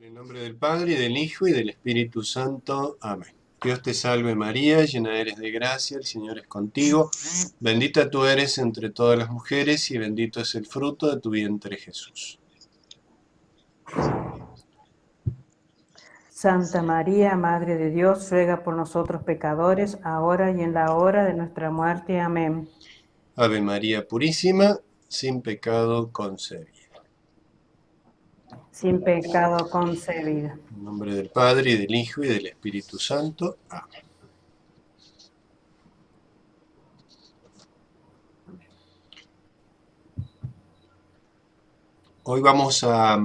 En el nombre del Padre, y del Hijo, y del Espíritu Santo. Amén. Dios te salve María, llena eres de gracia, el Señor es contigo. Bendita tú eres entre todas las mujeres, y bendito es el fruto de tu vientre Jesús. Santa María, Madre de Dios, ruega por nosotros pecadores, ahora y en la hora de nuestra muerte. Amén. Ave María Purísima, sin pecado concebida. Sin pecado concebida. En el nombre del Padre, y del Hijo, y del Espíritu Santo. Amén. Hoy vamos a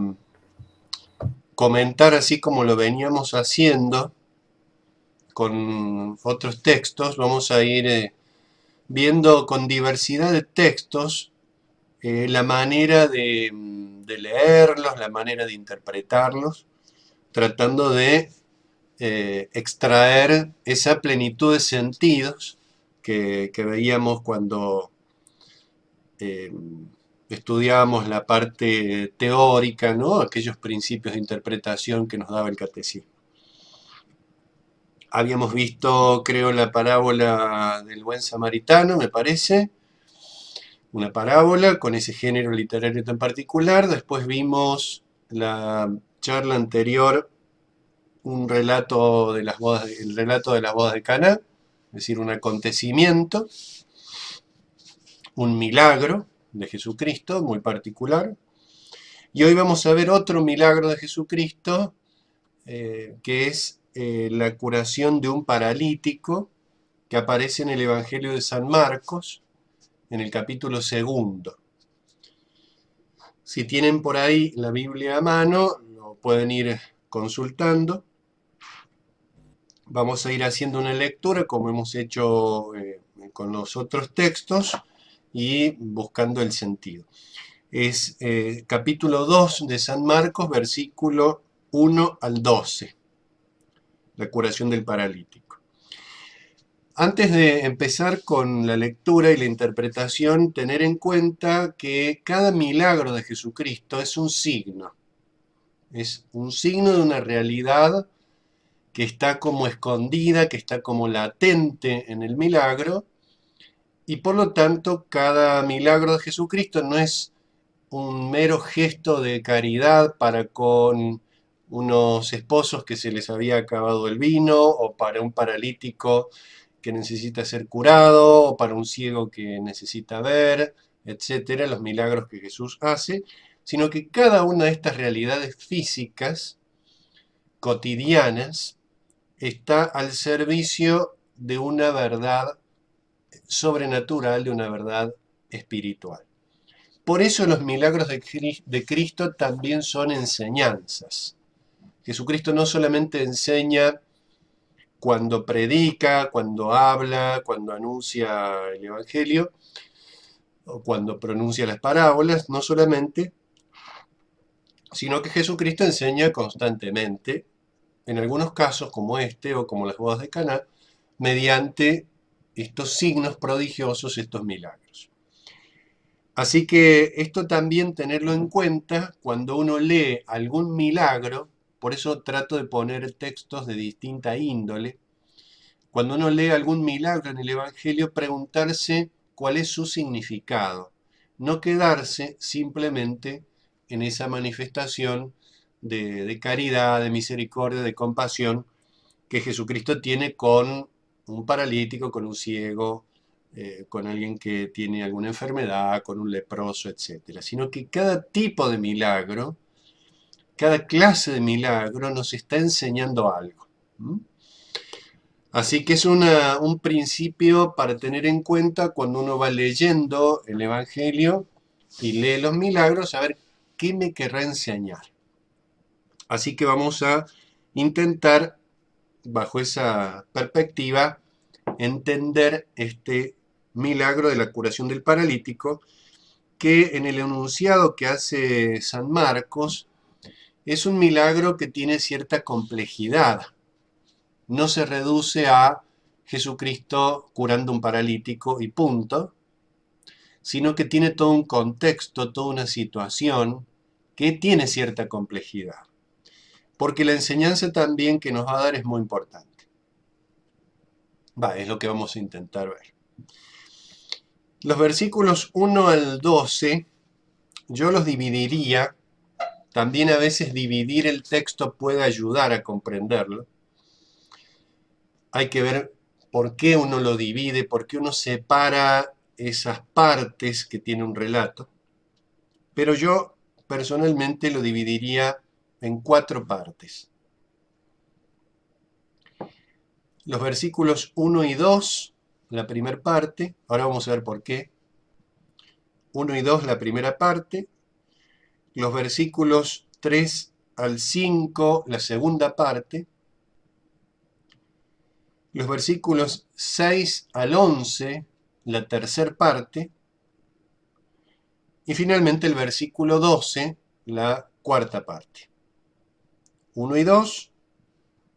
comentar, así como lo veníamos haciendo con otros textos, vamos a ir viendo con diversidad de textos la manera de leerlos, la manera de interpretarlos, tratando de extraer esa plenitud de sentidos que veíamos cuando eh, estudiábamos la parte teórica, ¿no? Aquellos principios de interpretación que nos daba el catecismo. Habíamos visto, creo, la parábola del buen samaritano, me parece, una parábola con ese género literario tan particular. Después vimos la charla anterior, un relato de las bodas, el relato de las bodas de Caná, es decir, un acontecimiento, un milagro de Jesucristo muy particular. Y hoy vamos a ver otro milagro de Jesucristo, que es la curación de un paralítico, que aparece en el Evangelio de San Marcos, en el capítulo 2. Si tienen por ahí la Biblia a mano, lo pueden ir consultando. Vamos a ir haciendo una lectura como hemos hecho con los otros textos y buscando el sentido. Es capítulo 2 de San Marcos, versículo 1 al 12, la curación del paralítico. Antes de empezar con la lectura y la interpretación, tener en cuenta que cada milagro de Jesucristo es un signo de una realidad que está como escondida, que está como latente en el milagro, y por lo tanto cada milagro de Jesucristo no es un mero gesto de caridad para con unos esposos que se les había acabado el vino, o para un paralítico que necesita ser curado, o para un ciego que necesita ver, etcétera, los milagros que Jesús hace, sino que cada una de estas realidades físicas cotidianas está al servicio de una verdad sobrenatural, de una verdad espiritual. Por eso los milagros de Cristo también son enseñanzas. Jesucristo no solamente enseña cuando predica, cuando habla, cuando anuncia el Evangelio, o cuando pronuncia las parábolas, no solamente, sino que Jesucristo enseña constantemente, en algunos casos como este o como las bodas de Caná, mediante estos signos prodigiosos, estos milagros. Así que esto también tenerlo en cuenta cuando uno lee algún milagro, por eso trato de poner textos de distinta índole. Cuando uno lee algún milagro en el Evangelio, preguntarse cuál es su significado, no quedarse simplemente en esa manifestación de caridad, de misericordia, de compasión que Jesucristo tiene con un paralítico, con un ciego, con alguien que tiene alguna enfermedad, con un leproso, etcétera, sino que cada tipo de milagro, cada clase de milagro nos está enseñando algo. Así que es un principio para tener en cuenta cuando uno va leyendo el Evangelio y lee los milagros, a ver qué me querrá enseñar. Así que vamos a intentar, bajo esa perspectiva, entender este milagro de la curación del paralítico, que en el enunciado que hace San Marcos es un milagro que tiene cierta complejidad. No se reduce a Jesucristo curando un paralítico y punto, sino que tiene todo un contexto, toda una situación que tiene cierta complejidad. porque la enseñanza también que nos va a dar es muy importante. Es lo que vamos a intentar ver. Los versículos 1 al 12, yo los dividiría. También a veces dividir el texto puede ayudar a comprenderlo. Hay que ver por qué uno lo divide, por qué uno separa esas partes que tiene un relato. Pero yo personalmente lo dividiría en 4 partes. Los versículos 1 y 2, la primera parte, ahora vamos a ver por qué. 1 y 2, la primera parte. Los versículos 3 al 5, la segunda parte. Los versículos 6 al 11, la tercera parte. Y finalmente el versículo 12, la cuarta parte. 1 y 2,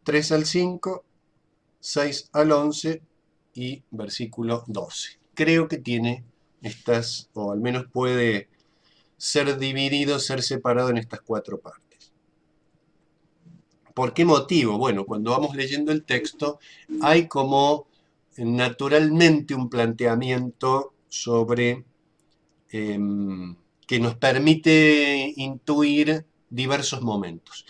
3 al 5, 6 al 11 y versículo 12. Creo que tiene estas, o al menos puede ser dividido, ser separado en estas 4 partes. ¿Por qué motivo? Bueno, cuando vamos leyendo el texto hay como naturalmente un planteamiento sobre que nos permite intuir diversos momentos.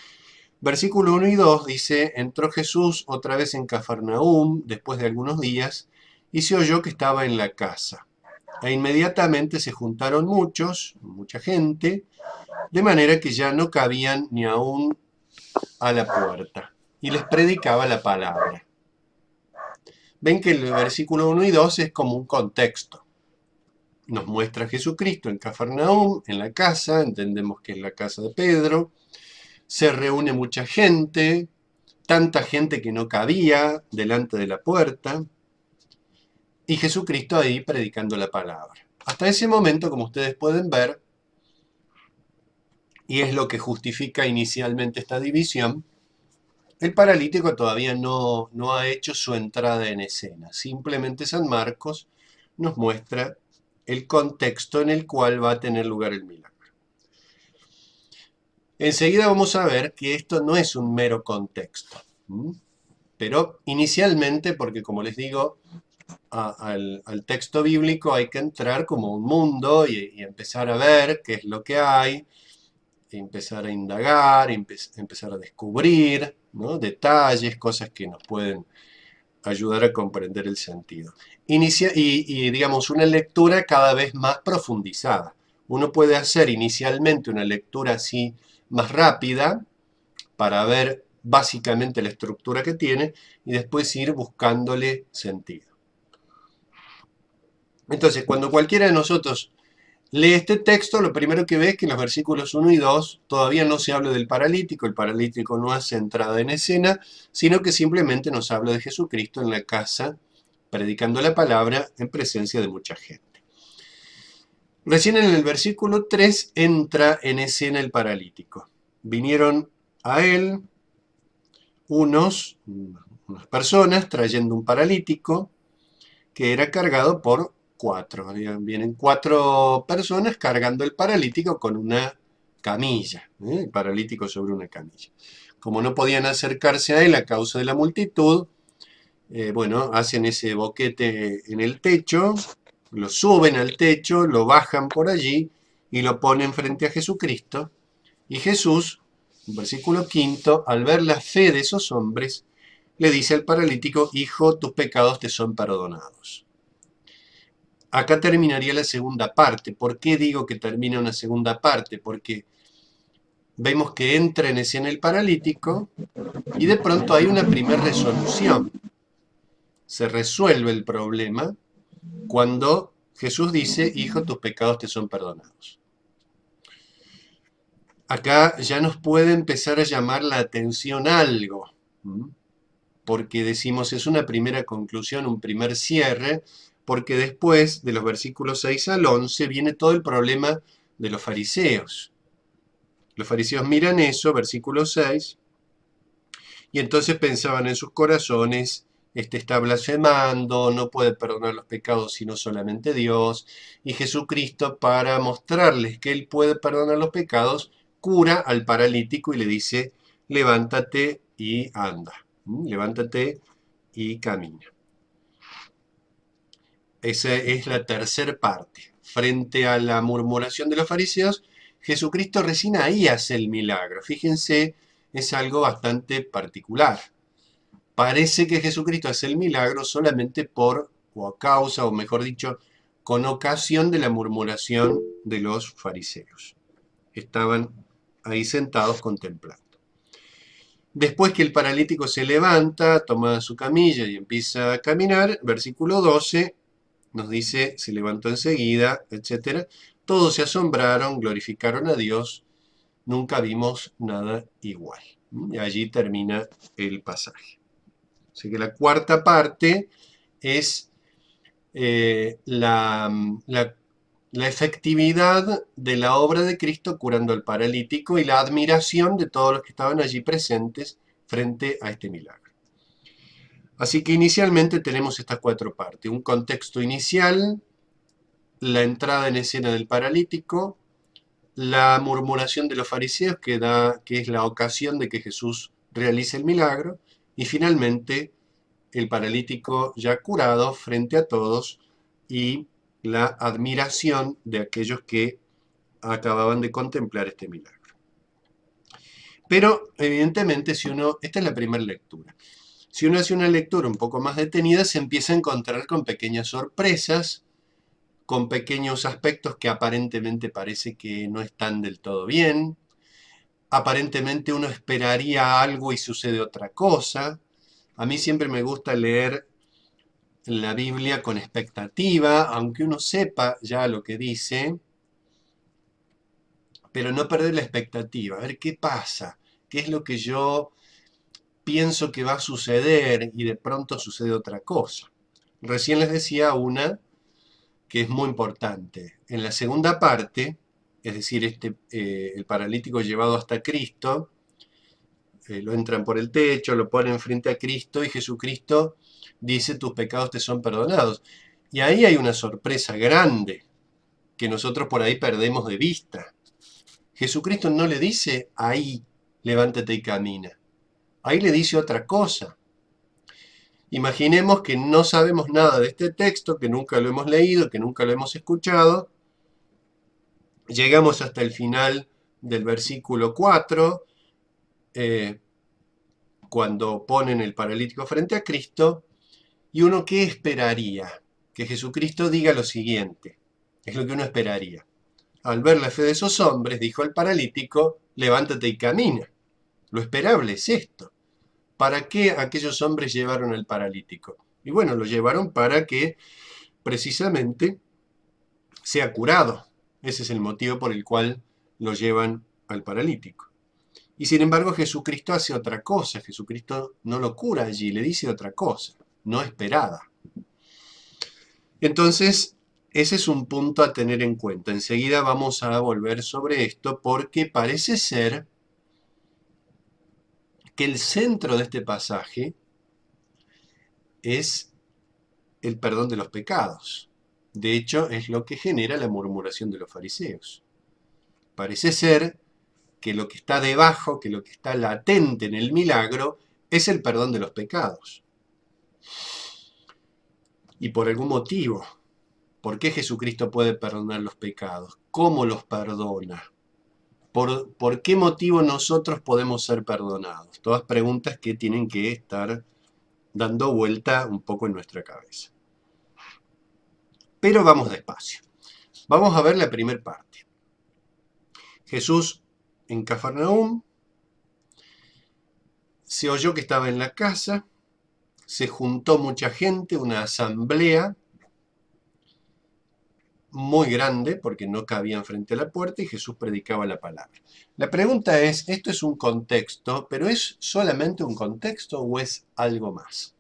Versículo 1 y 2 dice, entró Jesús otra vez en Cafarnaúm después de algunos días y se oyó que estaba en la casa. E inmediatamente se juntaron mucha gente, de manera que ya no cabían ni aún a la puerta, y les predicaba la palabra. Ven que el versículo 1 y 2 es como un contexto. Nos muestra a Jesucristo en Cafarnaúm, en la casa, entendemos que es la casa de Pedro, se reúne mucha gente, tanta gente que no cabía delante de la puerta, y Jesucristo ahí predicando la palabra. Hasta ese momento, como ustedes pueden ver, y es lo que justifica inicialmente esta división, el paralítico todavía no ha hecho su entrada en escena. Simplemente San Marcos nos muestra el contexto en el cual va a tener lugar el milagro. Enseguida vamos a ver que esto no es un mero contexto, pero inicialmente, porque como les digo, al texto bíblico hay que entrar como un mundo y empezar a ver qué es lo que hay, empezar a indagar, empezar a descubrir, ¿no?, detalles, cosas que nos pueden ayudar a comprender el sentido. Y digamos, una lectura cada vez más profundizada. Uno puede hacer inicialmente una lectura así más rápida para ver básicamente la estructura que tiene y después ir buscándole sentido. Entonces, cuando cualquiera de nosotros lee este texto, lo primero que ve es que en los versículos 1 y 2 todavía no se habla del paralítico, el paralítico no hace entrada en escena, sino que simplemente nos habla de Jesucristo en la casa, predicando la palabra en presencia de mucha gente. Recién en el versículo 3 entra en escena el paralítico. Vinieron a él unas personas trayendo un paralítico que era cargado por 4. Vienen 4 personas cargando el paralítico con una camilla, el paralítico sobre una camilla. Como no podían acercarse a él a causa de la multitud, hacen ese boquete en el techo, lo suben al techo, lo bajan por allí y lo ponen frente a Jesucristo. Y Jesús, versículo 5, al ver la fe de esos hombres, le dice al paralítico, hijo, tus pecados te son perdonados. Acá terminaría la segunda parte. ¿Por qué digo que termina una segunda parte? Porque vemos que entra en escena el paralítico y de pronto hay una primera resolución. Se resuelve el problema cuando Jesús dice, hijo, tus pecados te son perdonados. Acá ya nos puede empezar a llamar la atención algo, porque decimos es una primera conclusión, un primer cierre, porque después de los versículos 6 al 11 viene todo el problema de los fariseos. Los fariseos miran eso, versículo 6, y entonces pensaban en sus corazones, este está blasfemando, no puede perdonar los pecados sino solamente Dios, y Jesucristo, para mostrarles que Él puede perdonar los pecados, cura al paralítico y le dice, levántate y anda, levántate y camina. Esa es la tercera parte. Frente a la murmuración de los fariseos, Jesucristo recién ahí hace el milagro. Fíjense, es algo bastante particular. Parece que Jesucristo hace el milagro solamente por, o a causa, o mejor dicho, con ocasión de la murmuración de los fariseos. Estaban ahí sentados contemplando. Después que el paralítico se levanta, toma su camilla y empieza a caminar, versículo 12 nos dice, se levantó enseguida, etc. Todos se asombraron, glorificaron a Dios, nunca vimos nada igual. Y allí termina el pasaje. Así que la cuarta parte es la efectividad de la obra de Cristo curando al paralítico y la admiración de todos los que estaban allí presentes frente a este milagro. Así que inicialmente tenemos estas cuatro partes. Un contexto inicial, la entrada en escena del paralítico, la murmuración de los fariseos que es la ocasión de que Jesús realice el milagro, y finalmente el paralítico ya curado frente a todos y la admiración de aquellos que acababan de contemplar este milagro. Pero evidentemente esta es la primera lectura. Si uno hace una lectura un poco más detenida, se empieza a encontrar con pequeñas sorpresas, con pequeños aspectos que aparentemente parece que no están del todo bien. Aparentemente uno esperaría algo y sucede otra cosa. A mí siempre me gusta leer la Biblia con expectativa, aunque uno sepa ya lo que dice, pero no perder la expectativa, a ver qué pasa, qué es lo que yo pienso que va a suceder y de pronto sucede otra cosa. Recién les decía una que es muy importante. En la segunda parte, es decir, el paralítico llevado hasta Cristo, lo entran por el techo, lo ponen frente a Cristo y Jesucristo dice, tus pecados te son perdonados. Y ahí hay una sorpresa grande que nosotros por ahí perdemos de vista. Jesucristo no le dice, ahí, levántate y camina. Ahí le dice otra cosa. Imaginemos que no sabemos nada de este texto, que nunca lo hemos leído, que nunca lo hemos escuchado. Llegamos hasta el final del versículo 4, cuando ponen el paralítico frente a Cristo, y uno ¿qué esperaría? Que Jesucristo diga lo siguiente, es lo que uno esperaría. Al ver la fe de esos hombres, dijo el paralítico, levántate y camina. Lo esperable es esto. ¿Para qué aquellos hombres llevaron al paralítico? Y bueno, lo llevaron para que precisamente sea curado. Ese es el motivo por el cual lo llevan al paralítico. Y sin embargo Jesucristo hace otra cosa. Jesucristo no lo cura allí, le dice otra cosa, no esperada. Entonces, ese es un punto a tener en cuenta. Enseguida vamos a volver sobre esto porque parece ser que el centro de este pasaje es el perdón de los pecados. De hecho, es lo que genera la murmuración de los fariseos. Parece ser que lo que está debajo, que lo que está latente en el milagro, es el perdón de los pecados. Y por algún motivo, ¿por qué Jesucristo puede perdonar los pecados? ¿Cómo los perdona? ¿Por qué motivo nosotros podemos ser perdonados? Todas preguntas que tienen que estar dando vuelta un poco en nuestra cabeza. Pero vamos despacio. Vamos a ver la primera parte. Jesús en Cafarnaúm se oyó que estaba en la casa, se juntó mucha gente, una asamblea muy grande porque no cabían frente a la puerta y Jesús predicaba la palabra. La pregunta es, ¿esto es un contexto, pero es solamente un contexto o es algo más?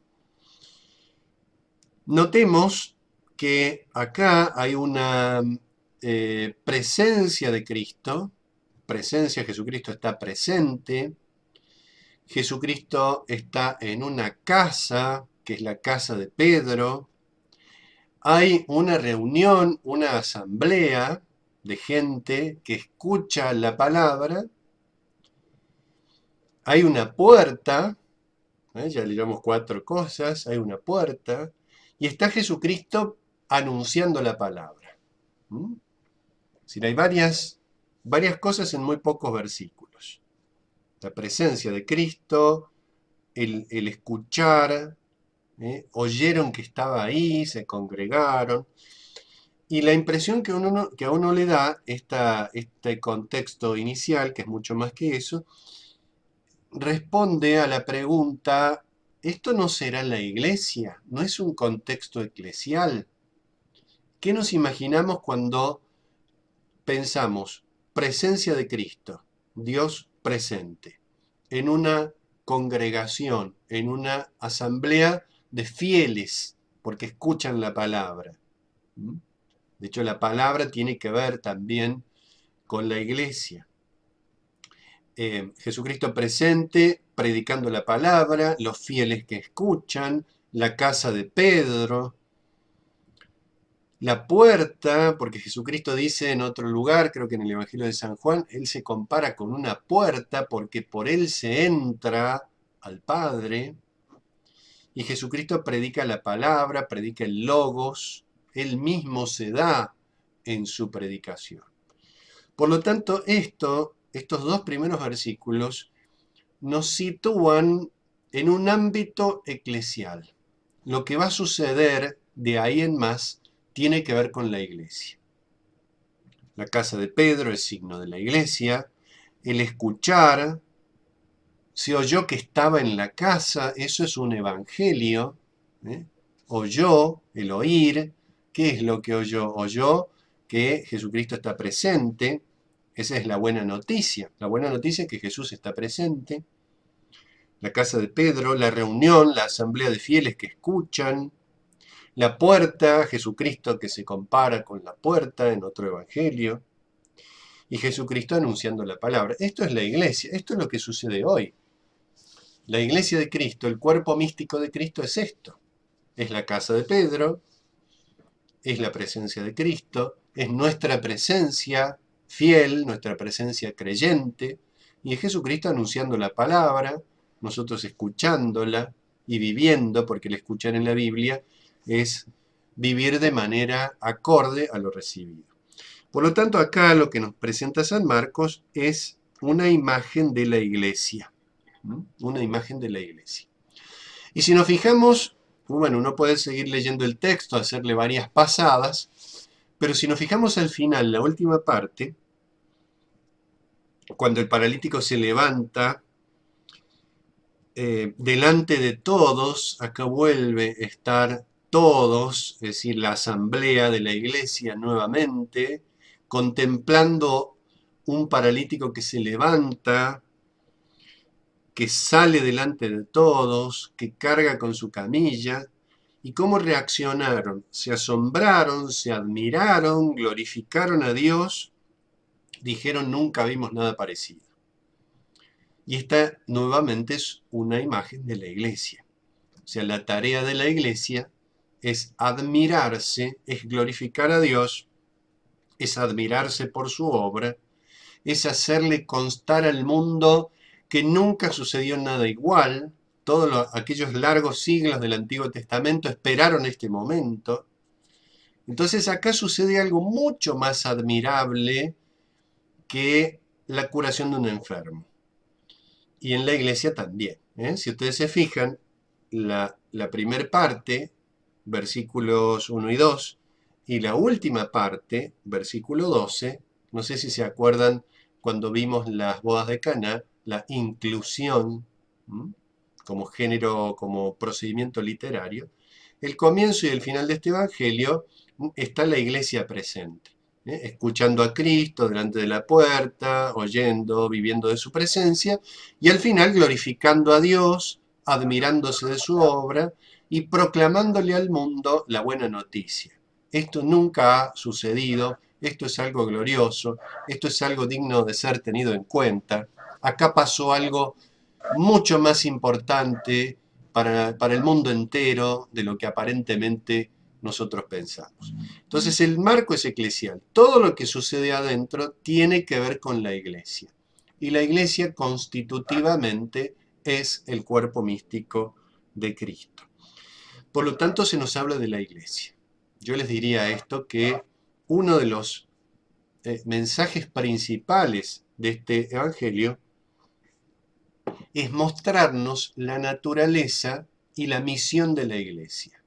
Notemos que acá hay una presencia de Cristo, Jesucristo está presente, Jesucristo está en una casa, que es la casa de Pedro, hay una reunión, una asamblea de gente que escucha la palabra hay una puerta, ya le llamamos 4 cosas, hay una puerta, y está Jesucristo anunciando la palabra. ¿Mm? Es decir, hay varias cosas en muy pocos versículos. La presencia de Cristo, el escuchar, oyeron que estaba ahí, se congregaron. Y la impresión que a uno le da este contexto inicial, que es mucho más que eso, responde a la pregunta, ¿esto no será la iglesia? ¿No es un contexto eclesial? ¿Qué nos imaginamos cuando pensamos presencia de Cristo, Dios presente, en una congregación, en una asamblea de fieles, porque escuchan la palabra? De hecho, la palabra tiene que ver también con la iglesia. Jesucristo presente, predicando la palabra, los fieles que escuchan, la casa de Pedro, la puerta, porque Jesucristo dice en otro lugar, creo que en el Evangelio de San Juan, Él se compara con una puerta porque por Él se entra al Padre, y Jesucristo predica la palabra, predica el logos, Él mismo se da en su predicación. Por lo tanto, estos 2 primeros versículos nos sitúan en un ámbito eclesial. Lo que va a suceder de ahí en más tiene que ver con la iglesia. La casa de Pedro es signo de la iglesia. El escuchar, se oyó que estaba en la casa, eso es un evangelio. Oyó, el oír. ¿Qué es lo que oyó? Oyó que Jesucristo está presente. Esa es la buena noticia. La buena noticia es que Jesús está presente. La casa de Pedro, la reunión, la asamblea de fieles que escuchan, la puerta, Jesucristo que se compara con la puerta en otro evangelio, y Jesucristo anunciando la palabra. Esto es la iglesia, esto es lo que sucede hoy. La iglesia de Cristo, el cuerpo místico de Cristo es esto. Es la casa de Pedro, es la presencia de Cristo, es nuestra presencia fiel, nuestra presencia creyente, y es Jesucristo anunciando la palabra, nosotros escuchándola y viviendo, porque el escuchar en la Biblia es vivir de manera acorde a lo recibido. Por lo tanto, acá lo que nos presenta San Marcos es una imagen de la iglesia, una imagen de la iglesia. Y si nos fijamos, bueno, uno puede seguir leyendo el texto, hacerle varias pasadas, pero si nos fijamos al final, la última parte, cuando el paralítico se levanta delante de todos, acá vuelve a estar todos, es decir, la asamblea de la iglesia nuevamente, contemplando un paralítico que se levanta, que sale delante de todos, que carga con su camilla. ¿Y cómo reaccionaron? Se asombraron, se admiraron, glorificaron a Dios, dijeron nunca vimos nada parecido. Y esta nuevamente es una imagen de la iglesia. O sea, la tarea de la iglesia es admirarse, es glorificar a Dios, es admirarse por su obra, es hacerle constar al mundo que nunca sucedió nada igual. Todos aquellos largos siglos del Antiguo Testamento esperaron este momento. Entonces acá sucede algo mucho más admirable que la curación de un enfermo. Y en la iglesia también. Si ustedes se fijan, la primera parte, versículos 1 y 2, y la última parte, versículo 12, no sé si se acuerdan cuando vimos las bodas de Caná, la inclusión como género, como procedimiento literario. El comienzo y el final de este evangelio está la iglesia presente, escuchando a Cristo delante de la puerta, oyendo, viviendo de su presencia, y al final glorificando a Dios, admirándose de su obra y proclamándole al mundo la buena noticia. Esto nunca ha sucedido, esto es algo glorioso, esto es algo digno de ser tenido en cuenta. Acá pasó algo mucho más importante para el mundo entero de lo que aparentemente nosotros pensamos. Entonces el marco es eclesial. Todo lo que sucede adentro tiene que ver con la iglesia. y la iglesia constitutivamente es el cuerpo místico de Cristo. Por lo tanto, se nos habla de la iglesia. Yo les diría esto, que uno de los mensajes principales de este evangelio es mostrarnos la naturaleza y la misión de la iglesia.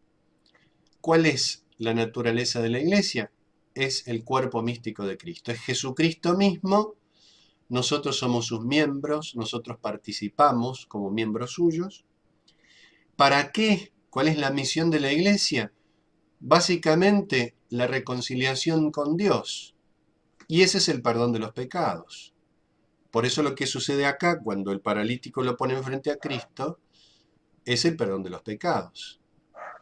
¿Cuál es la naturaleza de la iglesia? Es el cuerpo místico de Cristo. Es Jesucristo mismo. Nosotros somos sus miembros, nosotros participamos como miembros suyos. ¿Para qué? ¿Cuál es la misión de la iglesia? Básicamente, la reconciliación con Dios. Y ese es el perdón de los pecados. Por eso lo que sucede acá, cuando el paralítico lo pone enfrente a Cristo, es el perdón de los pecados.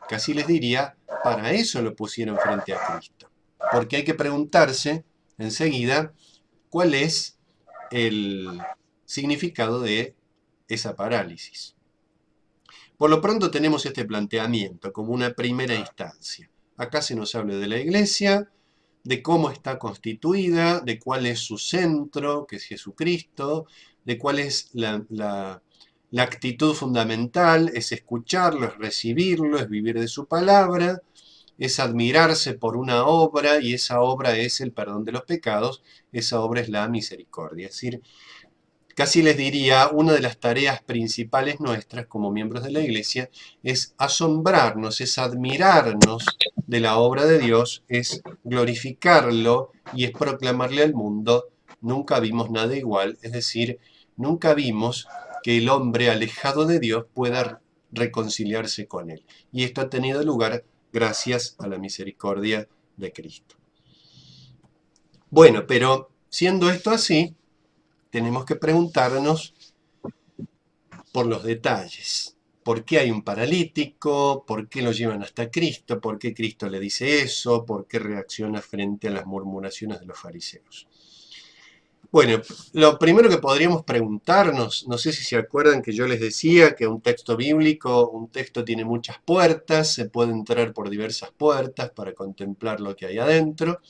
Casi les diría, para eso lo pusieron frente a Cristo. Porque hay que preguntarse enseguida cuál es el significado de esa parálisis. Por lo pronto tenemos este planteamiento como una primera instancia. Acá se nos habla de la iglesia, de cómo está constituida, de cuál es su centro, que es Jesucristo, de cuál es la actitud fundamental, es escucharlo, es recibirlo, es vivir de su palabra, es admirarse por una obra, y esa obra es el perdón de los pecados, esa obra es la misericordia. Es decir, casi les diría, una de las tareas principales nuestras como miembros de la iglesia es asombrarnos, es admirarnos de la obra de Dios, es glorificarlo y es proclamarle al mundo: nunca vimos nada igual, es decir, nunca vimos que el hombre alejado de Dios pueda reconciliarse con él. Y esto ha tenido lugar gracias a la misericordia de Cristo. Bueno, pero siendo esto así, tenemos que preguntarnos por los detalles. ¿Por qué hay un paralítico? ¿Por qué lo llevan hasta Cristo? ¿Por qué Cristo le dice eso? ¿Por qué reacciona frente a las murmuraciones de los fariseos? Bueno, lo primero que podríamos preguntarnos, no sé si se acuerdan que yo les decía que un texto bíblico, un texto tiene muchas puertas, se puede entrar por diversas puertas para contemplar lo que hay adentro.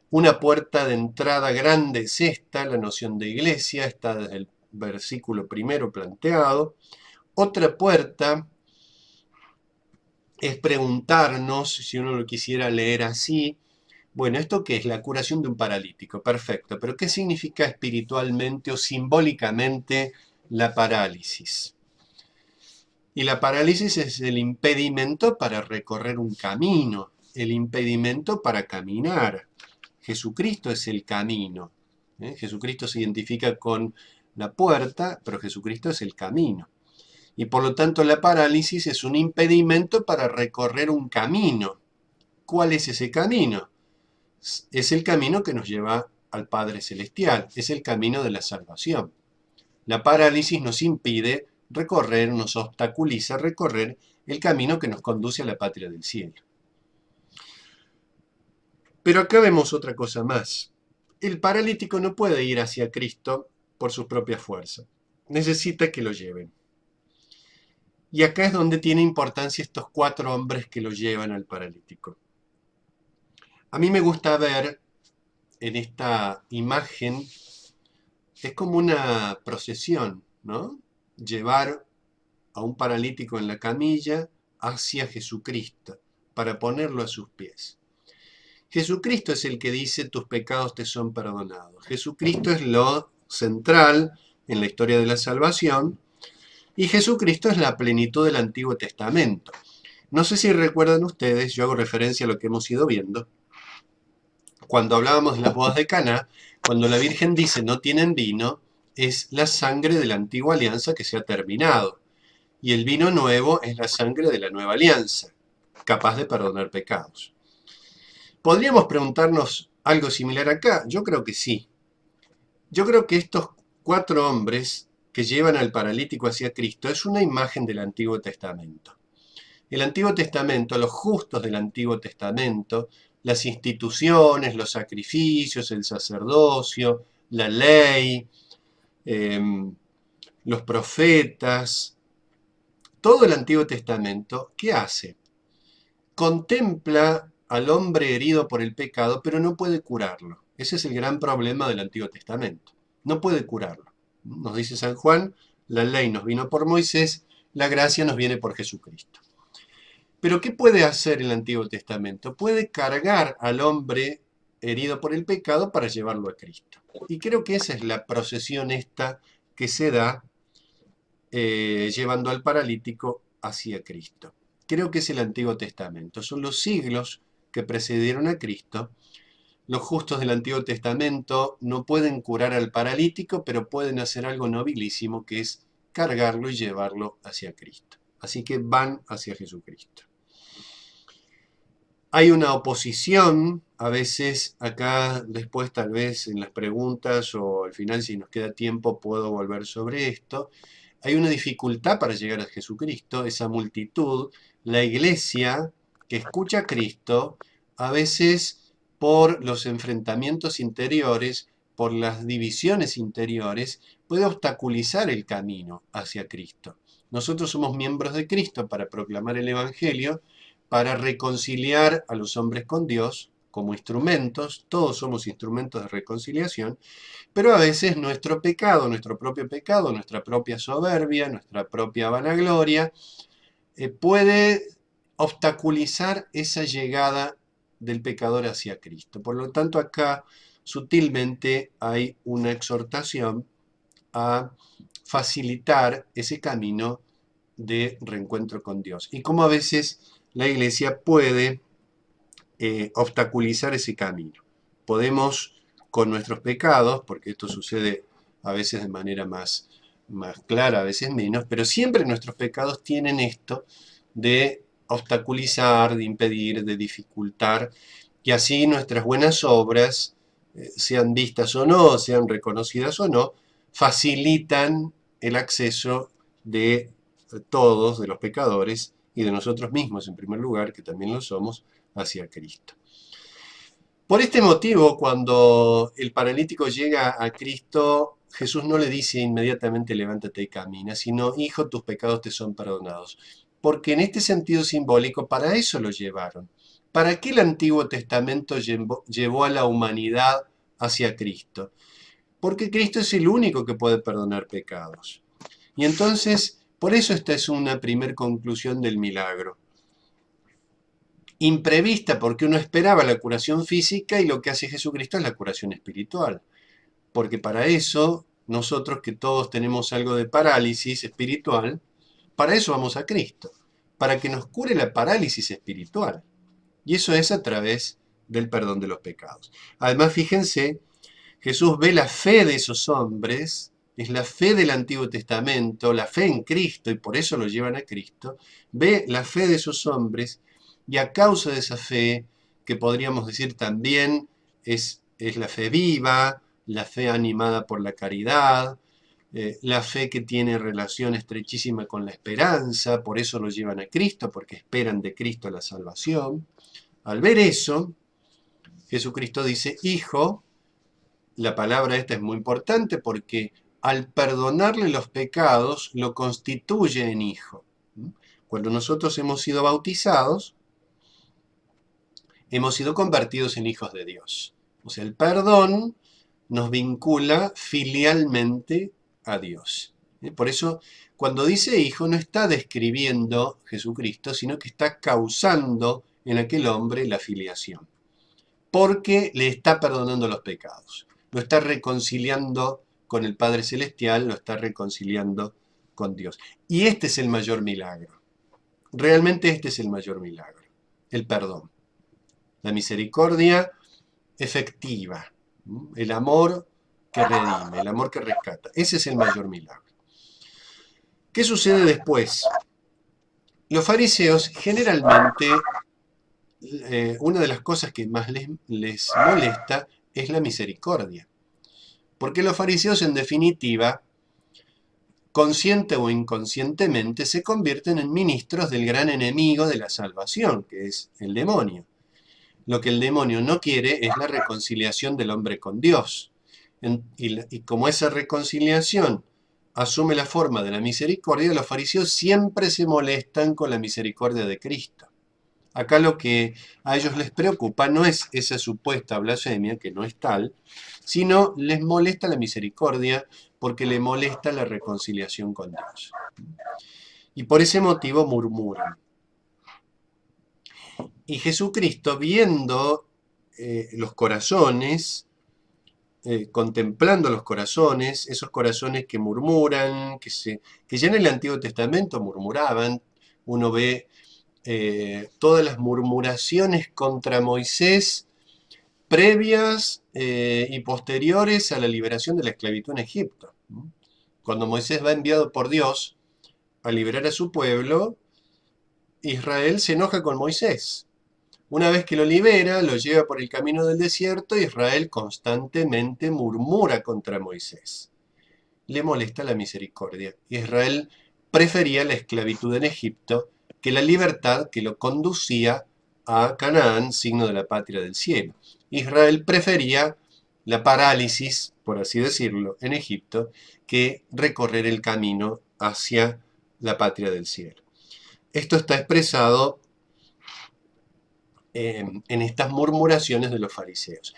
Una puerta de entrada grande es esta, la noción de iglesia, está desde el versículo primero planteado. Otra puerta es preguntarnos, si uno lo quisiera leer así, bueno, ¿esto qué es? La curación de un paralítico, perfecto, pero ¿qué significa espiritualmente o simbólicamente la parálisis? Y la parálisis es el impedimento para recorrer un camino, el impedimento para caminar. Jesucristo es el camino. Jesucristo se identifica con la puerta, pero Jesucristo es el camino. Y por lo tanto la parálisis es un impedimento para recorrer un camino. ¿Cuál es ese camino? Es el camino que nos lleva al Padre Celestial, es el camino de la salvación. La parálisis nos impide recorrer, nos obstaculiza recorrer el camino que nos conduce a la patria del cielo. Pero acá vemos otra cosa más. El paralítico no puede ir hacia Cristo por sus propias fuerzas. Necesita que lo lleven. Y acá es donde tiene importancia estos 4 hombres que lo llevan al paralítico. A mí me gusta ver en esta imagen, es como una procesión, ¿no? Llevar a un paralítico en la camilla hacia Jesucristo para ponerlo a sus pies. Jesucristo es el que dice: tus pecados te son perdonados. Jesucristo es lo central en la historia de la salvación, y Jesucristo es la plenitud del Antiguo Testamento. No sé si recuerdan ustedes, yo hago referencia a lo que hemos ido viendo, cuando hablábamos de las bodas de Caná, cuando la Virgen dice no tienen vino, es la sangre de la antigua alianza que se ha terminado, y el vino nuevo es la sangre de la nueva alianza, capaz de perdonar pecados. ¿Podríamos preguntarnos algo similar acá? Yo creo que sí. Yo creo que estos 4 hombres que llevan al paralítico hacia Cristo es una imagen del Antiguo Testamento. El Antiguo Testamento, los justos del Antiguo Testamento, las instituciones, los sacrificios, el sacerdocio, la ley, los profetas, todo el Antiguo Testamento, ¿qué hace? Contempla al hombre herido por el pecado, pero no puede curarlo. Ese es el gran problema del Antiguo Testamento. no puede curarlo. Nos dice San Juan, la ley nos vino por Moisés, la gracia nos viene por Jesucristo. Pero ¿qué puede hacer el Antiguo Testamento? Puede cargar al hombre herido por el pecado para llevarlo a Cristo. Y creo que esa es la procesión esta que se da llevando al paralítico hacia Cristo. Creo que es el Antiguo Testamento. Son los siglos que precedieron a Cristo. Los justos del Antiguo Testamento no pueden curar al paralítico, pero pueden hacer algo nobilísimo, que es cargarlo y llevarlo hacia Cristo. Así que van hacia Jesucristo. Hay una oposición, a veces acá después tal vez en las preguntas o al final si nos queda tiempo puedo volver sobre esto. Hay una dificultad para llegar a Jesucristo, esa multitud, la iglesia que escucha a Cristo, a veces por los enfrentamientos interiores, por las divisiones interiores, puede obstaculizar el camino hacia Cristo. Nosotros somos miembros de Cristo para proclamar el Evangelio, para reconciliar a los hombres con Dios como instrumentos, todos somos instrumentos de reconciliación, pero a veces nuestro pecado, nuestro propio pecado, nuestra propia soberbia, nuestra propia vanagloria, puede obstaculizar esa llegada del pecador hacia Cristo. Por lo tanto, acá sutilmente hay una exhortación a facilitar ese camino de reencuentro con Dios. Y cómo a veces la iglesia puede obstaculizar ese camino. Podemos, con nuestros pecados, porque esto sucede a veces de manera más clara, a veces menos, pero siempre nuestros pecados tienen esto de obstaculizar, de impedir, de dificultar, y así nuestras buenas obras, sean vistas o no, sean reconocidas o no, facilitan el acceso de todos, de los pecadores, y de nosotros mismos en primer lugar, que también lo somos, hacia Cristo. Por este motivo, cuando el paralítico llega a Cristo, Jesús no le dice inmediatamente levántate y camina, sino hijo, tus pecados te son perdonados. Porque en este sentido simbólico, para eso lo llevaron. ¿Para qué el Antiguo Testamento llevó a la humanidad hacia Cristo? Porque Cristo es el único que puede perdonar pecados. Y entonces, por eso esta es una primer conclusión del milagro. Imprevista, porque uno esperaba la curación física y lo que hace Jesucristo es la curación espiritual. Porque para eso, nosotros que todos tenemos algo de parálisis espiritual, para eso vamos a Cristo, para que nos cure la parálisis espiritual. Y eso es a través del perdón de los pecados. Además, fíjense, Jesús ve la fe de esos hombres, es la fe del Antiguo Testamento, la fe en Cristo, y por eso lo llevan a Cristo, ve la fe de esos hombres, y a causa de esa fe, que podríamos decir también es la fe viva, la fe animada por la caridad, la fe que tiene relación estrechísima con la esperanza, por eso lo llevan a Cristo, porque esperan de Cristo la salvación. Al ver eso, Jesucristo dice, hijo, la palabra esta es muy importante porque al perdonarle los pecados lo constituye en hijo. Cuando nosotros hemos sido bautizados, hemos sido convertidos en hijos de Dios. O sea, el perdón nos vincula filialmente a Dios. Por eso, cuando dice hijo, no está describiendo Jesucristo, sino que está causando en aquel hombre la filiación. Porque le está perdonando los pecados. Lo está reconciliando con el Padre Celestial, lo está reconciliando con Dios. Y este es el mayor milagro. Realmente este es el mayor milagro. El perdón. La misericordia efectiva, el amor que redime, el amor que rescata. Ese es el mayor milagro. ¿Qué sucede después? Los fariseos generalmente, una de las cosas que más les molesta es la misericordia. Porque los fariseos, en definitiva, consciente o inconscientemente, se convierten en ministros del gran enemigo de la salvación, que es el demonio. Lo que el demonio no quiere es la reconciliación del hombre con Dios. Y como esa reconciliación asume la forma de la misericordia, los fariseos siempre se molestan con la misericordia de Cristo. Acá lo que a ellos les preocupa no es esa supuesta blasfemia, que no es tal, sino les molesta la misericordia porque le molesta la reconciliación con Dios. Y por ese motivo murmuran. Y Jesucristo, viendo los corazones, contemplando los corazones, esos corazones que murmuran, que ya en el Antiguo Testamento murmuraban, uno ve todas las murmuraciones contra Moisés previas y posteriores a la liberación de la esclavitud en Egipto. Cuando Moisés va enviado por Dios a liberar a su pueblo, Israel se enoja con Moisés. Una vez que lo libera, lo lleva por el camino del desierto, Israel constantemente murmura contra Moisés. Le molesta la misericordia. Israel prefería la esclavitud en Egipto que la libertad que lo conducía a Canaán, signo de la patria del cielo. Israel prefería la parálisis, por así decirlo, en Egipto, que recorrer el camino hacia la patria del cielo. Esto está expresado en estas murmuraciones de los fariseos.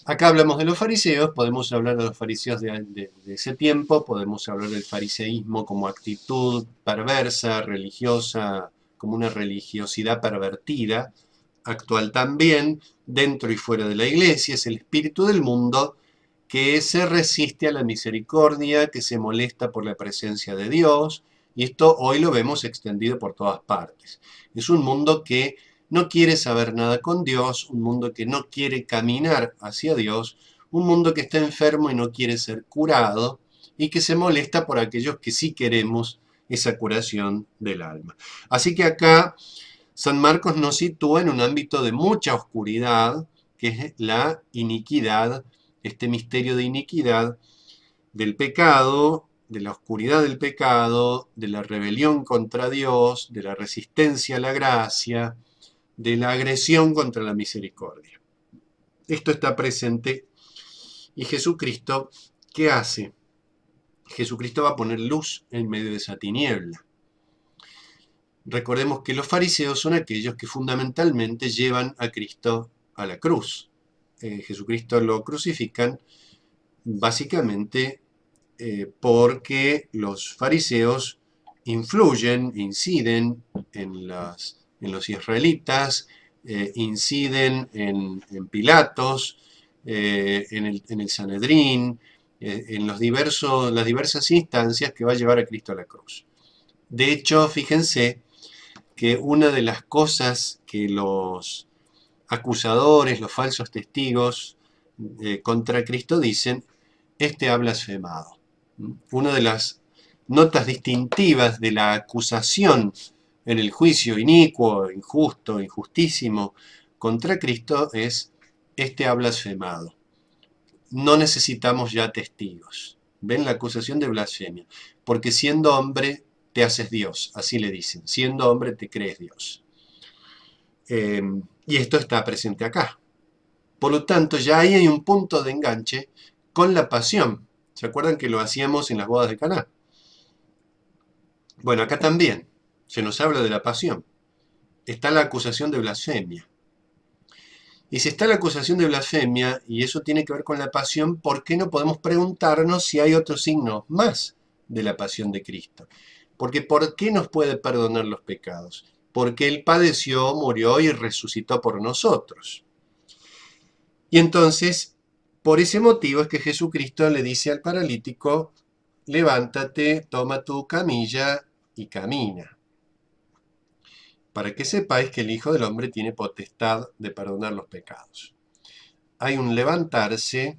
Acá hablamos de los fariseos, podemos hablar de los fariseos de ese tiempo, podemos hablar del fariseísmo como actitud perversa, religiosa, como una religiosidad pervertida, actual también, dentro y fuera de la iglesia, es el espíritu del mundo que se resiste a la misericordia, que se molesta por la presencia de Dios, y esto hoy lo vemos extendido por todas partes. Es un mundo que no quiere saber nada con Dios, un mundo que no quiere caminar hacia Dios, un mundo que está enfermo y no quiere ser curado, y que se molesta por aquellos que sí queremos esa curación del alma. Así que acá San Marcos nos sitúa en un ámbito de mucha oscuridad, que es la iniquidad, este misterio de iniquidad del pecado, de la oscuridad del pecado, de la rebelión contra Dios, de la resistencia a la gracia, de la agresión contra la misericordia. Esto está presente y Jesucristo, ¿qué hace? Jesucristo va a poner luz en medio de esa tiniebla. Recordemos que los fariseos son aquellos que fundamentalmente llevan a Cristo a la cruz. Jesucristo lo crucifican básicamente porque los fariseos influyen, inciden en los israelitas, inciden en Pilatos, en el Sanedrín, en las diversas instancias que va a llevar a Cristo a la cruz. De hecho, fíjense que una de las cosas que los acusadores, los falsos testigos contra Cristo dicen, este ha blasfemado. Una de las notas distintivas de la acusación en el juicio inicuo, injusto, injustísimo contra Cristo es, este ha blasfemado. No necesitamos ya testigos. ¿Ven la acusación de blasfemia? Porque siendo hombre te haces Dios, así le dicen. Siendo hombre te crees Dios. Y esto está presente acá. Por lo tanto, ya ahí hay un punto de enganche con la pasión. ¿Se acuerdan que lo hacíamos en las bodas de Caná? Bueno, acá también se nos habla de la pasión. Está la acusación de blasfemia. Y si está la acusación de blasfemia, y eso tiene que ver con la pasión, ¿por qué no podemos preguntarnos si hay otros signos más de la pasión de Cristo? Porque ¿por qué nos puede perdonar los pecados? Porque Él padeció, murió y resucitó por nosotros. Y entonces, por ese motivo es que Jesucristo le dice al paralítico, levántate, toma tu camilla y camina. Para que sepáis que el Hijo del Hombre tiene potestad de perdonar los pecados. Hay un levantarse,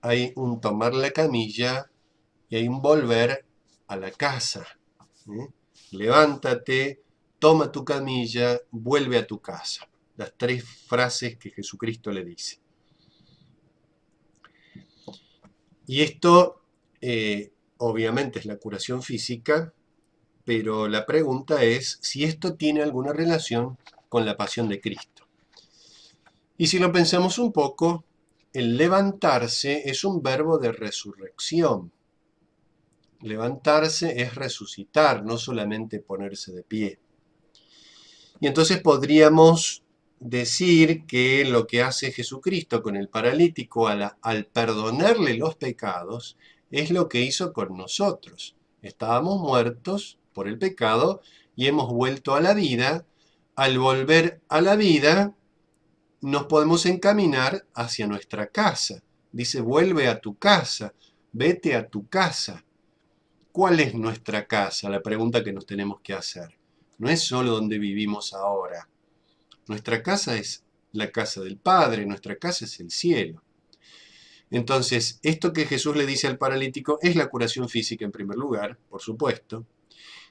hay un tomar la camilla y hay un volver a la casa. Levántate, toma tu camilla, vuelve a tu casa. Las tres frases que Jesucristo le dice. Y esto obviamente es la curación física, pero la pregunta es si esto tiene alguna relación con la pasión de Cristo. Y si lo pensamos un poco, el levantarse es un verbo de resurrección. Levantarse es resucitar, no solamente ponerse de pie. Y entonces podríamos decir que lo que hace Jesucristo con el paralítico al perdonarle los pecados es lo que hizo con nosotros. Estábamos muertos por el pecado y hemos vuelto a la vida. Al volver a la vida, nos podemos encaminar hacia nuestra casa. Dice, vuelve a tu casa, vete a tu casa. ¿Cuál es nuestra casa? La pregunta que nos tenemos que hacer. No es solo donde vivimos ahora. Nuestra casa es la casa del Padre, nuestra casa es el cielo. Entonces, esto que Jesús le dice al paralítico es la curación física en primer lugar, por supuesto.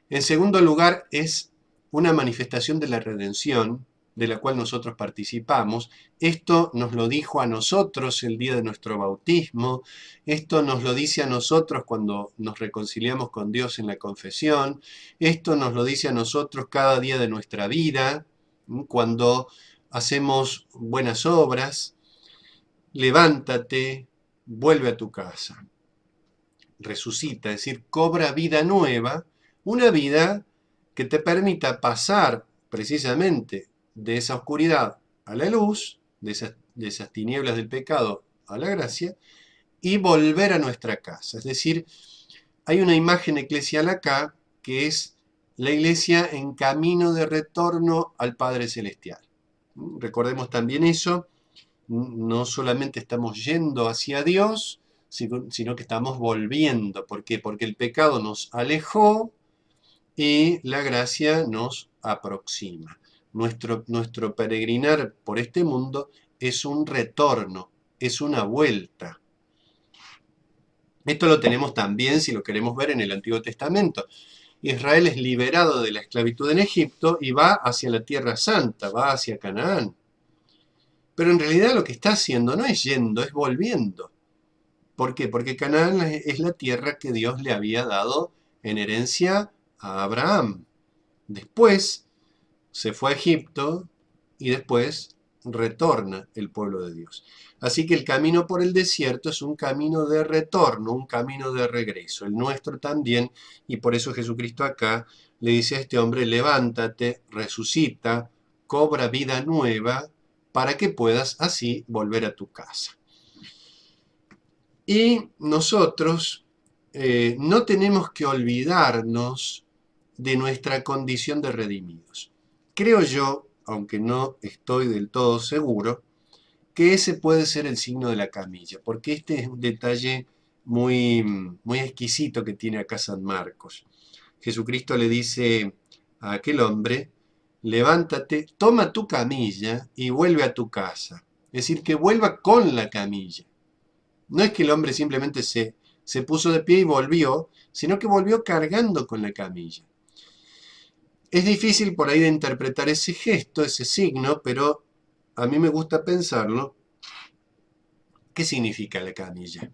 En segundo lugar, es una manifestación de la redención, de la cual nosotros participamos. Esto nos lo dijo a nosotros el día de nuestro bautismo. Esto nos lo dice a nosotros cuando nos reconciliamos con Dios en la confesión. Esto nos lo dice a nosotros cada día de nuestra vida, cuando hacemos buenas obras. Levántate, vuelve a tu casa. Resucita, es decir, cobra vida nueva, una vida que te permita pasar precisamente de esa oscuridad a la luz, de esas tinieblas del pecado a la gracia, y volver a nuestra casa. Es decir, hay una imagen eclesial acá que es la iglesia en camino de retorno al Padre Celestial. Recordemos también eso, no solamente estamos yendo hacia Dios, sino que estamos volviendo. ¿Por qué? Porque el pecado nos alejó y la gracia nos aproxima. Nuestro peregrinar por este mundo es un retorno, es una vuelta. Esto lo tenemos también, si lo queremos ver, en el Antiguo Testamento. Israel es liberado de la esclavitud en Egipto y va hacia la Tierra Santa, va hacia Canaán. Pero en realidad lo que está haciendo no es yendo, es volviendo. ¿Por qué? Porque Canaán es la tierra que Dios le había dado en herencia a Abraham. Después se fue a Egipto y después retorna el pueblo de Dios. Así que el camino por el desierto es un camino de retorno, un camino de regreso, el nuestro también, y por eso Jesucristo acá le dice a este hombre, levántate, resucita, cobra vida nueva, para que puedas así volver a tu casa. Y nosotros no tenemos que olvidarnos de nuestra condición de redimidos. Creo yo, aunque no estoy del todo seguro, que ese puede ser el signo de la camilla, porque este es un detalle muy, muy exquisito que tiene acá San Marcos. Jesucristo le dice a aquel hombre, levántate, toma tu camilla y vuelve a tu casa. Es decir, que vuelva con la camilla. No es que el hombre simplemente se puso de pie y volvió, sino que volvió cargando con la camilla. Es difícil por ahí de interpretar ese gesto, ese signo, pero a mí me gusta pensarlo. ¿Qué significa la camilla?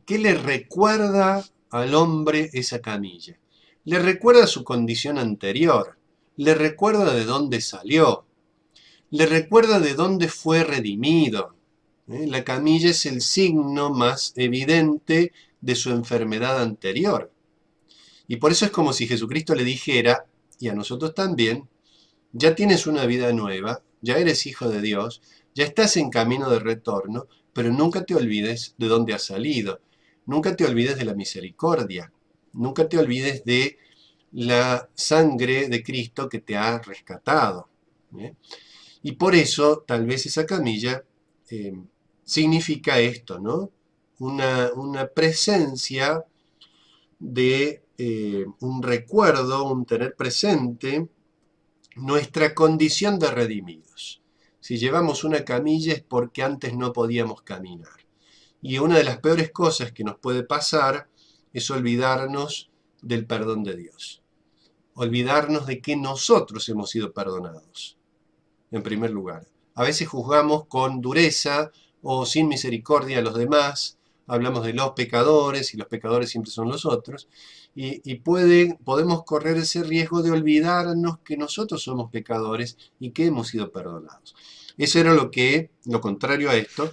¿Qué le recuerda al hombre esa camilla? Le recuerda su condición anterior, le recuerda de dónde salió, le recuerda de dónde fue redimido. La camilla es el signo más evidente de su enfermedad anterior. Y por eso es como si Jesucristo le dijera, y a nosotros también, ya tienes una vida nueva, ya eres hijo de Dios, ya estás en camino de retorno, pero nunca te olvides de dónde has salido, nunca te olvides de la misericordia, nunca te olvides de la sangre de Cristo que te ha rescatado. Y por eso, tal vez esa camilla significa esto, ¿no? Una presencia de un recuerdo, un tener presente nuestra condición de redimidos. Si llevamos una camilla es porque antes no podíamos caminar. Y una de las peores cosas que nos puede pasar es olvidarnos del perdón de Dios. Olvidarnos de que nosotros hemos sido perdonados, en primer lugar. A veces juzgamos con dureza o sin misericordia a los demás, hablamos de los pecadores y los pecadores siempre son los otros, y podemos correr ese riesgo de olvidarnos que nosotros somos pecadores y que hemos sido perdonados. Eso era lo contrario a esto,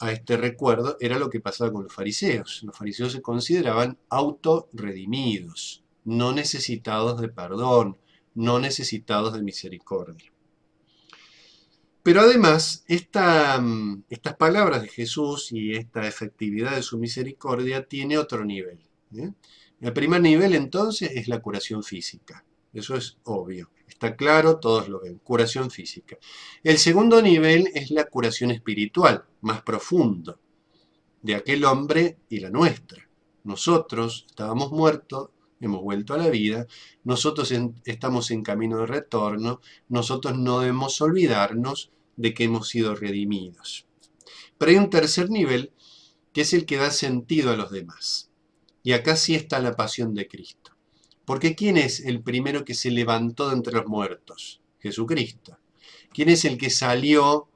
a este recuerdo, era lo que pasaba con los fariseos. Los fariseos se consideraban autorredimidos, no necesitados de perdón, no necesitados de misericordia. Pero además, estas palabras de Jesús y esta efectividad de su misericordia tiene otro nivel, ¿eh? El primer nivel entonces es la curación física. Eso es obvio, está claro, todos lo ven, curación física. El segundo nivel es la curación espiritual, más profundo, de aquel hombre y la nuestra. Nosotros estábamos muertos, hemos vuelto a la vida, nosotros estamos en camino de retorno, nosotros no debemos olvidarnos de que hemos sido redimidos. Pero hay un tercer nivel que es el que da sentido a los demás. Y acá sí está la pasión de Cristo. Porque ¿quién es el primero que se levantó de entre los muertos? Jesucristo. ¿Quién es el que salió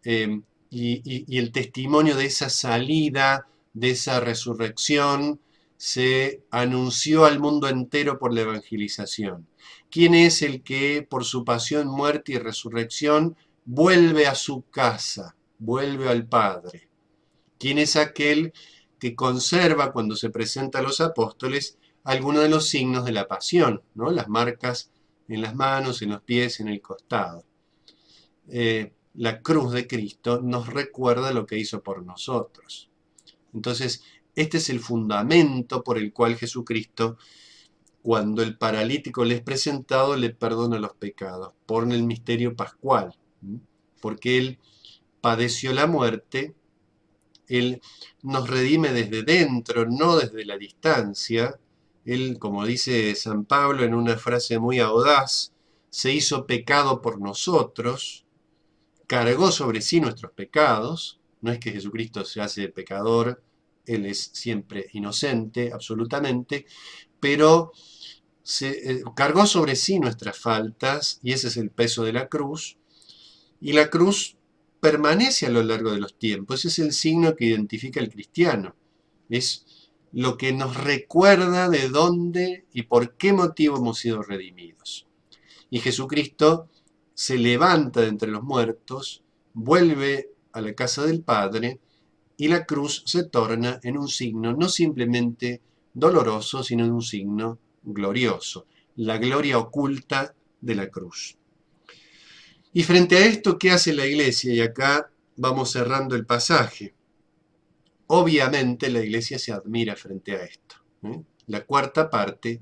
y el testimonio de esa salida, de esa resurrección, se anunció al mundo entero por la evangelización? ¿Quién es el que por su pasión, muerte y resurrección vuelve a su casa, vuelve al Padre? ¿Quién es aquel que conserva cuando se presenta a los apóstoles algunos de los signos de la pasión, ¿no? Las marcas en las manos, en los pies, en el costado? La cruz de Cristo nos recuerda lo que hizo por nosotros. Entonces, este es el fundamento por el cual Jesucristo, cuando el paralítico le es presentado, le perdona los pecados, por el misterio pascual, porque Él padeció la muerte, Él nos redime desde dentro, no desde la distancia. Él, como dice San Pablo en una frase muy audaz, se hizo pecado por nosotros, cargó sobre sí nuestros pecados. No es que Jesucristo se hace pecador, Él es siempre inocente, absolutamente, pero cargó sobre sí nuestras faltas, y ese es el peso de la cruz, y la cruz permanece a lo largo de los tiempos. Ese es el signo que identifica al cristiano. Es lo que nos recuerda de dónde y por qué motivo hemos sido redimidos. Y Jesucristo se levanta de entre los muertos, vuelve a la casa del Padre, y la cruz se torna en un signo no simplemente doloroso, sino en un signo glorioso, la gloria oculta de la cruz. Y frente a esto, ¿qué hace la Iglesia? Y acá vamos cerrando el pasaje. Obviamente la Iglesia se admira frente a esto, ¿eh? La cuarta parte,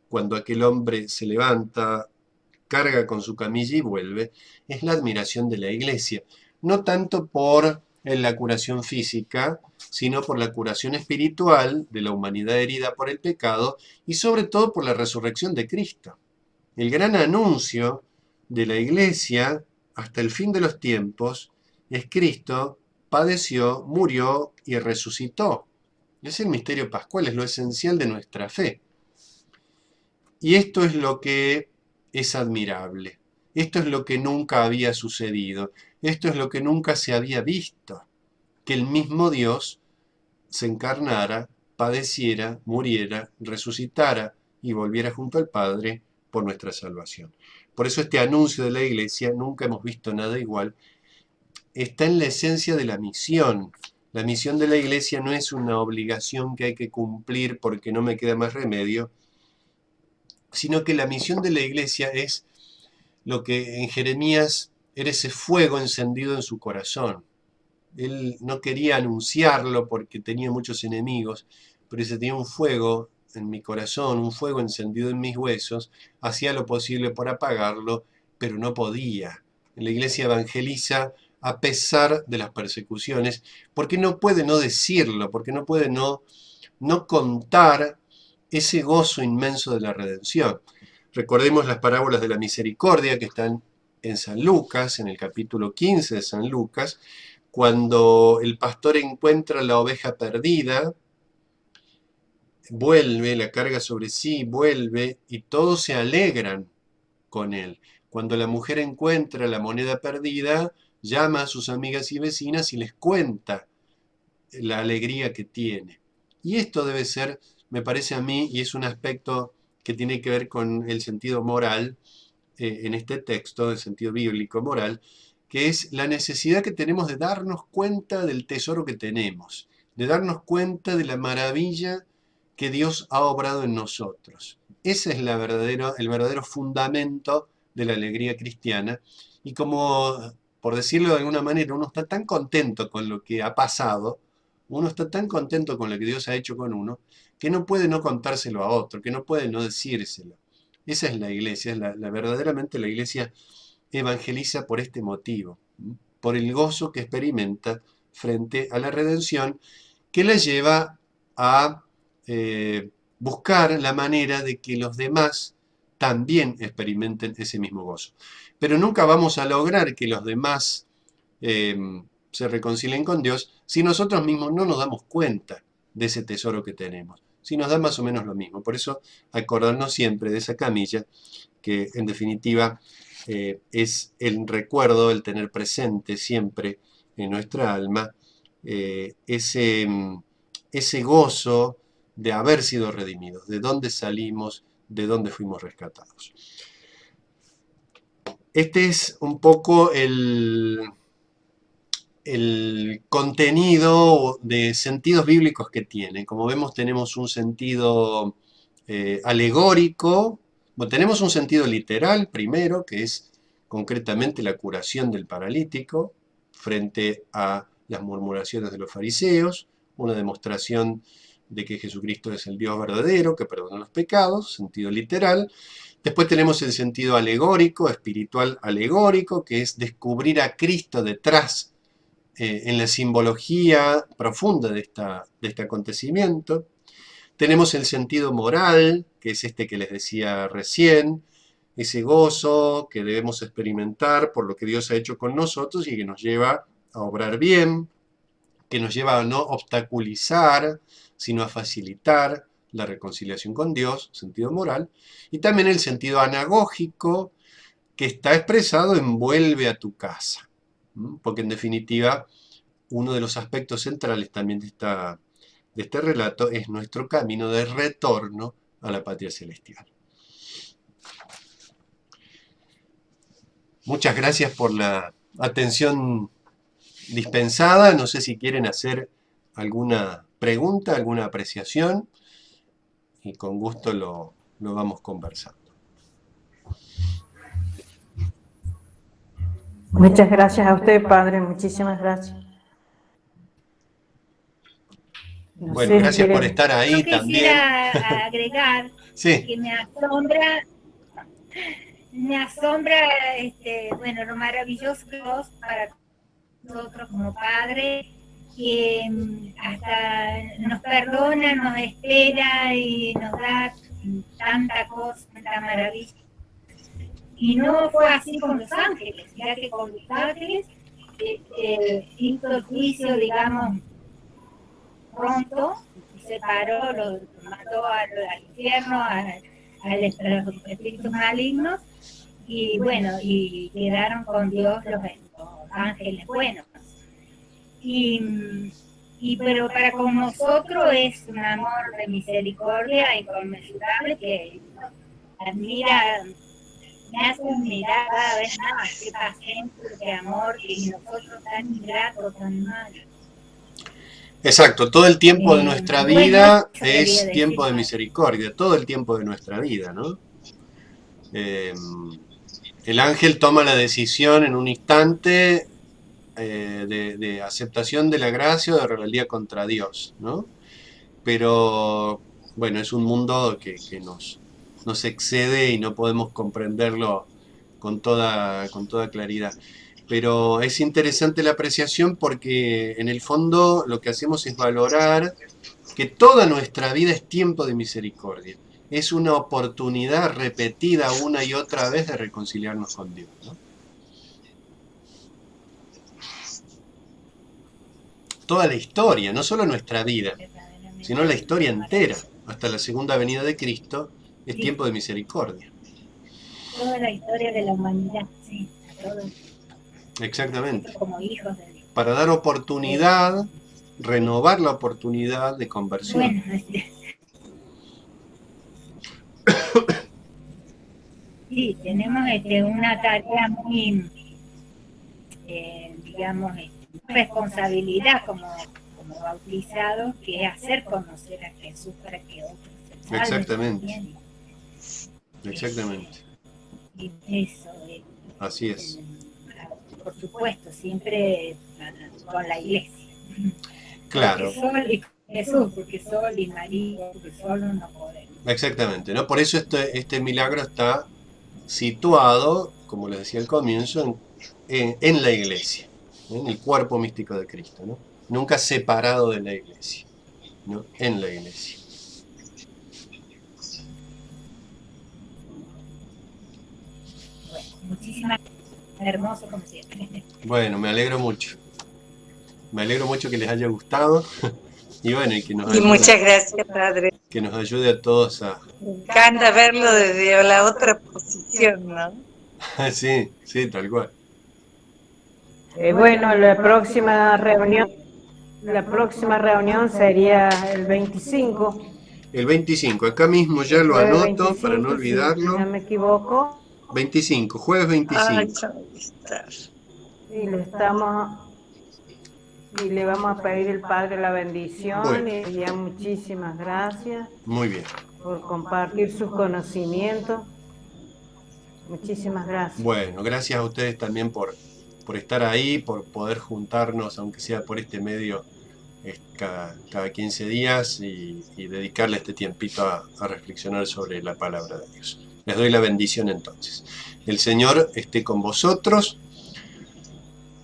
cuando aquel hombre se levanta, carga con su camilla y vuelve, es la admiración de la Iglesia. No tanto por la curación física, sino por la curación espiritual de la humanidad herida por el pecado y sobre todo por la resurrección de Cristo. El gran anuncio de la Iglesia hasta el fin de los tiempos es Cristo padeció, murió y resucitó. Es el misterio pascual, es lo esencial de nuestra fe. Y esto es lo que es admirable. Esto es lo que nunca había sucedido. Esto es lo que nunca se había visto. Que el mismo Dios se encarnara, padeciera, muriera, resucitara y volviera junto al Padre por nuestra salvación. Por eso este anuncio de la Iglesia, nunca hemos visto nada igual, está en la esencia de la misión. La misión de la Iglesia no es una obligación que hay que cumplir porque no me queda más remedio, sino que la misión de la Iglesia es lo que en Jeremías era ese fuego encendido en su corazón. Él no quería anunciarlo porque tenía muchos enemigos, pero dice, tenía un fuego en mi corazón, un fuego encendido en mis huesos, hacía lo posible por apagarlo, pero no podía. La Iglesia evangeliza a pesar de las persecuciones, porque no puede no decirlo, porque no puede no contar ese gozo inmenso de la redención. Recordemos las parábolas de la misericordia que están en San Lucas, en el capítulo 15 de San Lucas, cuando el pastor encuentra la oveja perdida, vuelve, la carga sobre sí, vuelve y todos se alegran con él. Cuando la mujer encuentra la moneda perdida, llama a sus amigas y vecinas y les cuenta la alegría que tiene. Y esto debe ser, me parece a mí, y es un aspecto que tiene que ver con el sentido moral en este texto, el sentido bíblico moral, que es la necesidad que tenemos de darnos cuenta del tesoro que tenemos, de darnos cuenta de la maravilla que Dios ha obrado en nosotros. ese es el verdadero fundamento de la alegría cristiana. Y como, por decirlo de alguna manera, uno está tan contento con lo que ha pasado, uno está tan contento con lo que Dios ha hecho con uno, que no puede no contárselo a otro, que no puede no decírselo. Esa es la iglesia, verdaderamente la iglesia evangeliza por este motivo, por el gozo que experimenta frente a la redención, que la lleva a buscar la manera de que los demás también experimenten ese mismo gozo. Pero nunca vamos a lograr que los demás eh, se reconcilien con Dios si nosotros mismos no nos damos cuenta de ese tesoro que tenemos. Si nos da más o menos lo mismo. Por eso acordarnos siempre de esa camilla, que en definitiva es el recuerdo, el tener presente siempre en nuestra alma ese gozo de haber sido redimidos, de dónde salimos, de dónde fuimos rescatados. Este es un poco el contenido de sentidos bíblicos que tiene. Como vemos, tenemos un sentido alegórico, bueno, tenemos un sentido literal primero, que es concretamente la curación del paralítico frente a las murmuraciones de los fariseos, una demostración de que Jesucristo es el Dios verdadero, que perdona los pecados, sentido literal. Después tenemos el sentido alegórico, espiritual alegórico, que es descubrir a Cristo detrás en la simbología profunda de este acontecimiento. Tenemos el sentido moral, que es este que les decía recién, ese gozo que debemos experimentar por lo que Dios ha hecho con nosotros y que nos lleva a obrar bien, que nos lleva a no obstaculizar, sino a facilitar la reconciliación con Dios, sentido moral, y también el sentido anagógico, que está expresado en vuelve a tu casa, porque en definitiva uno de los aspectos centrales también de este relato es nuestro camino de retorno a la patria celestial. Muchas gracias por la atención dispensada. No sé si quieren hacer alguna pregunta, alguna apreciación, y con gusto lo vamos conversando. Muchas gracias a usted, Padre, muchísimas gracias. No bueno, gracias por estar ahí yo también. Quisiera agregar sí. que me asombra bueno, lo maravilloso que es para nosotros como padres, que hasta nos perdona, nos espera y nos da tanta cosa, tanta maravilla. Y no fue así con los ángeles, ya que con los ángeles hizo el juicio, digamos, pronto, separó, lo mandó al infierno, a los espíritus malignos, y bueno, y quedaron con Dios los ángeles buenos. Pero para con nosotros es un amor de misericordia inconmensurable que admira, me hace admirar cada vez más, qué paciencia, qué amor, y nosotros tan ingratos, tan malos. Exacto, todo el tiempo de nuestra vida bueno, es tiempo de misericordia, todo el tiempo de nuestra vida, ¿no? El ángel toma la decisión en un instante de aceptación de la gracia o de rebeldía contra Dios, ¿no? Pero, bueno, es un mundo que nos excede y no podemos comprenderlo con toda claridad. Pero es interesante la apreciación porque en el fondo lo que hacemos es valorar que toda nuestra vida es tiempo de misericordia. Es una oportunidad repetida una y otra vez de reconciliarnos con Dios, ¿no? Toda la historia, no solo nuestra vida, sino la historia entera, hasta la segunda venida de Cristo, es tiempo de misericordia. Toda la historia de la humanidad, sí, todo. Exactamente. Como hijos de Dios. Para dar oportunidad, renovar la oportunidad de conversión. Bueno, sí, tenemos una tarea muy, digamos, responsabilidad como bautizados, que es hacer conocer a Jesús para que otros se salven. Exactamente. También. exactamente. Y eso, Así es. por supuesto, siempre con la iglesia. Claro, Porque Sol y Jesús, porque Sol y María, porque solo no podemos. exactamente, ¿no? Por eso este milagro está situado, como les decía al comienzo, en la iglesia, ¿no? En el cuerpo místico de Cristo, ¿no? Nunca separado de la iglesia, ¿no? En la iglesia. Bueno, muchísimas gracias. Hermoso como siempre. Bueno, me alegro mucho. Me alegro mucho que les haya gustado. Y bueno, y que nos Y ayude, muchas gracias, Padre. que nos ayude a todos a... Me encanta verlo desde la otra posición, ¿no? Sí, sí, tal cual. Bueno, la próxima reunión sería el 25. El 25, acá mismo ya lo Jueves anoto 25, para no si olvidarlo. no me equivoco. 25, jueves Ay, 25. ya voy a estar. Y le vamos a pedir al Padre la bendición. Bueno. Y ya muchísimas gracias Muy bien. por compartir sus conocimientos. Muchísimas gracias. Bueno, gracias a ustedes también por estar ahí, por poder juntarnos, aunque sea por este medio, cada 15 días y dedicarle este tiempito a reflexionar sobre la palabra de Dios. Les doy la bendición entonces. El Señor esté con vosotros.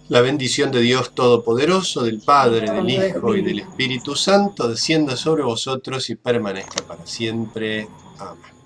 La bendición de Dios Todopoderoso, del Padre, del Hijo y del Espíritu Santo, descienda sobre vosotros y permanezca para siempre. Amén.